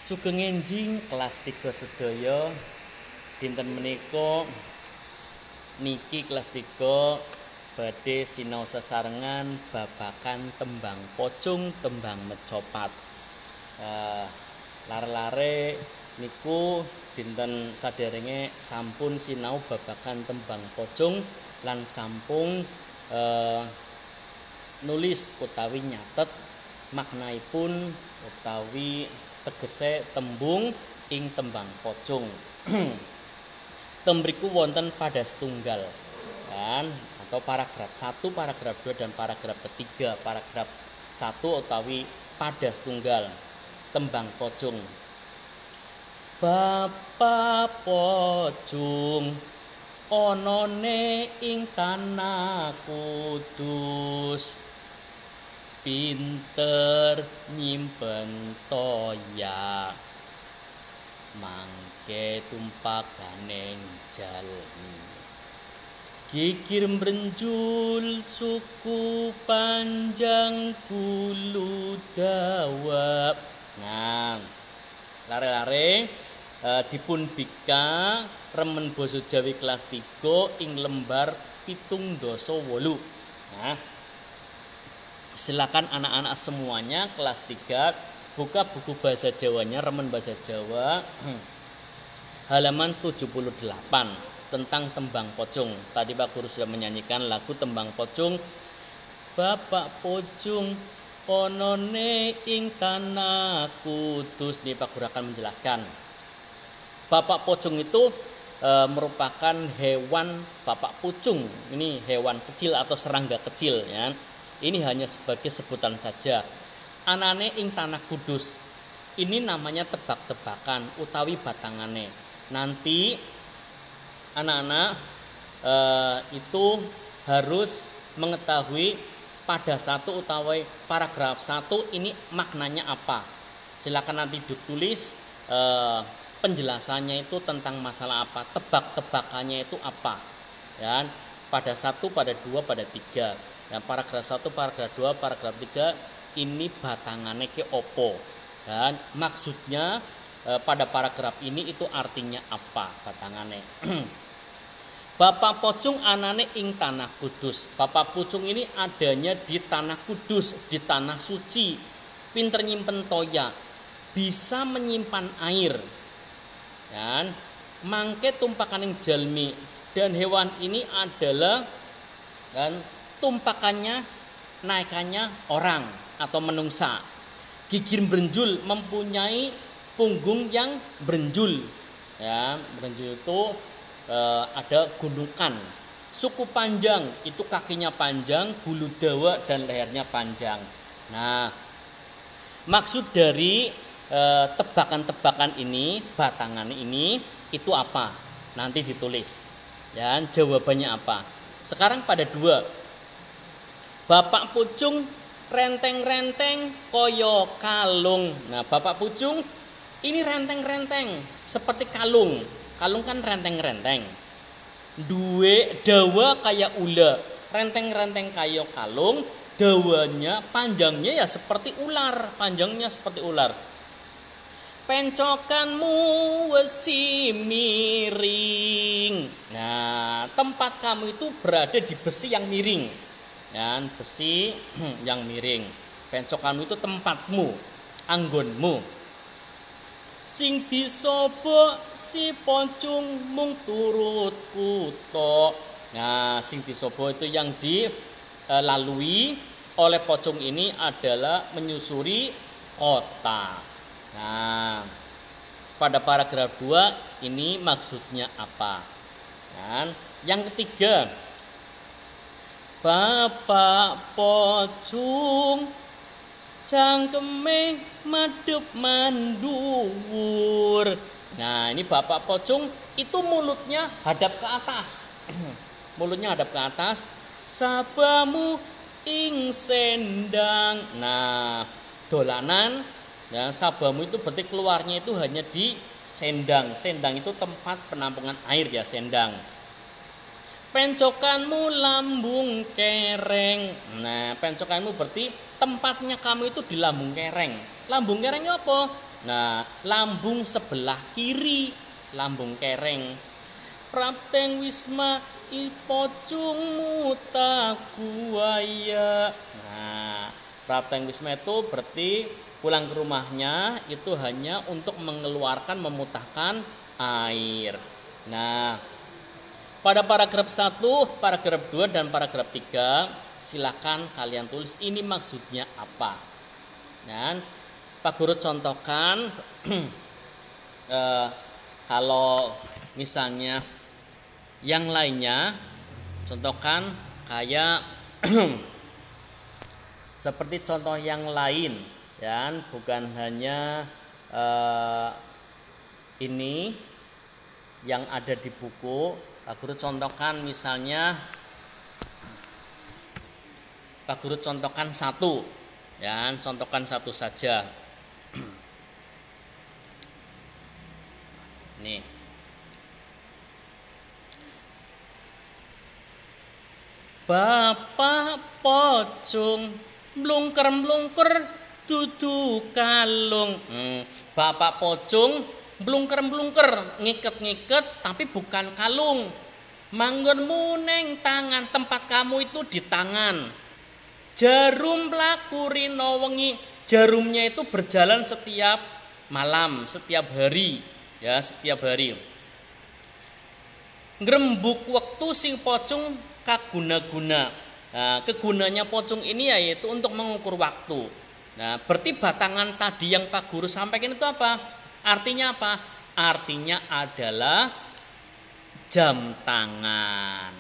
Sugeng enjing kelas 3 sedaya dinten menika niki kelas 3 badhe sinau sesarengan babakan tembang pocung tembang mecopat. Lare-lare niku dinten saderenge sampun sinau babakan tembang pocung lan sampun nulis utawi nyatet maknaipun utawi tegese tembung ing tembang pocung. Tembriku wonten pada setunggal kan, atau paragraf 1, paragraf 2 dan paragraf ketiga. Paragraf 1 utawi pada setunggal tembang pocung. Bapak pocung onone ing tanah Kudus, pinter nyimpen toya mangke tumpakaneng jalmi, gigir mrenjul suku panjang bulu dawa. Nah, lare-lare dipun bika remen basa Jawi kelas 3 ing lembar 7-8. Nah, silakan anak-anak semuanya kelas 3 buka buku bahasa Jawanya, remen bahasa Jawa halaman 78 tentang tembang pocung. Tadi Pak Guru sudah menyanyikan lagu tembang pocung. Bapak pocung onone ing tanah Kudus. Nih Pak Guru akan menjelaskan. Bapak pocung itu merupakan hewan bapak pucung. Ini hewan kecil atau serangga kecil ya. Ini hanya sebagai sebutan saja. Anane ing tanah Kudus. Ini namanya tebak-tebakan utawi batangane. Nanti anak-anak itu harus mengetahui pada 1 utawi paragraf 1 ini maknanya apa. Silakan nanti ditulis penjelasannya itu tentang masalah apa, tebak-tebakannya itu apa. Dan pada 1, pada 2, pada 3. Nah, paragraf 1, paragraf 2, paragraf 3 ini batangane ke opo. Dan maksudnya pada paragraf ini itu artinya apa batangane. Bapak pocung anane ing tanah Kudus. Bapak pocung ini adanya di tanah Kudus, di tanah suci. Pinter nyimpen toya, bisa menyimpan air. Dan mangke tumpakaning jalmi, dan hewan ini adalah dan tumpakannya, naikannya orang atau menungsa. Gigir berenjul, mempunyai punggung yang berenjul. Ya, berenjul itu ada gundukan. Suku panjang itu kakinya panjang, bulu dawa dan lehernya panjang. Nah, maksud dari tebakan-tebakan ini, batangan ini itu apa? Nanti ditulis. Dan jawabannya apa? Sekarang pada 2. Bapak pucung renteng-renteng koyo kalung. Nah, bapak pucung ini renteng-renteng seperti kalung. Kalung kan renteng-renteng. Duwe dawa kayak ula. Renteng-renteng kayak kalung, dawanya panjangnya ya seperti ular, panjangnya seperti ular. Pencokanmu wesi miring. Nah, tempat kamu itu berada di besi yang miring. Dan besi yang miring. Pencokanmu itu tempatmu, anggonmu. Sing disobo si pocung mung turut kuto. Nah, sing disobo itu yang dilalui oleh pocung ini adalah menyusuri kota. Nah, pada paragraf 2 ini maksudnya apa? Dan yang ketiga, Bapak pocung cangkeme madhep manduwur. Nah, ini bapak pocung itu mulutnya hadap ke atas. Mulutnya hadap ke atas. Sabamu ing sendang. Nah, dolanan ya, sabamu itu berarti keluarnya itu hanya di sendang. Sendang itu tempat penampungan air ya, sendang. Pencokanmu lambung kereng. Nah, pencokanmu berarti tempatnya kamu itu di lambung kereng. Lambung kerengnya apa? Nah, lambung sebelah kiri, lambung kereng. Prapteng wisma ipocungmu takuaya. Nah, prapteng wisma itu berarti pulang ke rumahnya itu hanya untuk mengeluarkan, memutahkan air. Nah, pada paragraf 1, paragraf 2, dan paragraf 3 silakan kalian tulis ini maksudnya apa. Dan Pak Guru contohkan kalau misalnya yang lainnya, contohkan kayak seperti contoh yang lain, dan bukan hanya ini yang ada di buku. Pak Guru contohkan misalnya, Pak Guru contohkan satu, ya, contohkan satu saja. Nih, Bapak pocong mlungker-mlungker dudu kalung. Bapak pocong mlungker-mlungker, ngiket-ngiket tapi bukan kalung. Manggonmu neng tangan, tempat kamu itu di tangan. Jarum mlaku rino wengi. Jarumnya itu berjalan setiap malam, setiap hari, ya, setiap hari. Ngrembug waktu sing pocong kaguna-guna. Nah, kegunanya pocong ini yaitu untuk mengukur waktu. Nah, berarti batangan tadi yang Pak Guru sampaikan itu apa? Artinya apa? Artinya adalah jam tangan.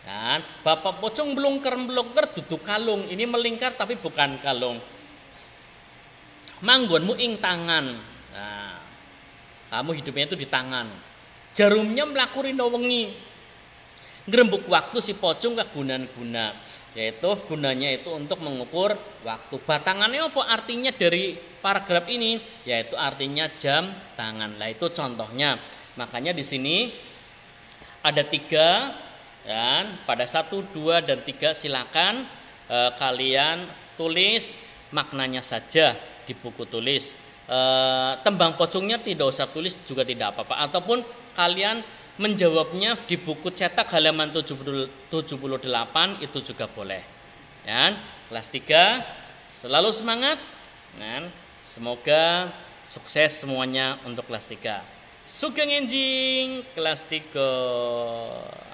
Dan Bapak pocong blungker-blungker duduk kalung. Ini melingkar tapi bukan kalung. Manggonmu ing tangan. Nah, kamu hidupnya itu di tangan. Jarumnya mlaku rino wengi. Ngrembug waktu si pocong kagunan-guna, yaitu gunanya itu untuk mengukur waktu. Batangannya apa artinya dari paragraf ini? Yaitu artinya jam tangan. Lah itu contohnya. Makanya di sini ada 3, dan pada 1, 2, dan 3 silakan kalian tulis maknanya saja di buku tulis. Tembang pocongnya tidak usah tulis juga tidak apa-apa, ataupun kalian menjawabnya di buku cetak halaman 78 itu juga boleh. Dan kelas 3 selalu semangat, dan semoga sukses semuanya untuk kelas 3. Sugeng enjing kelas 3.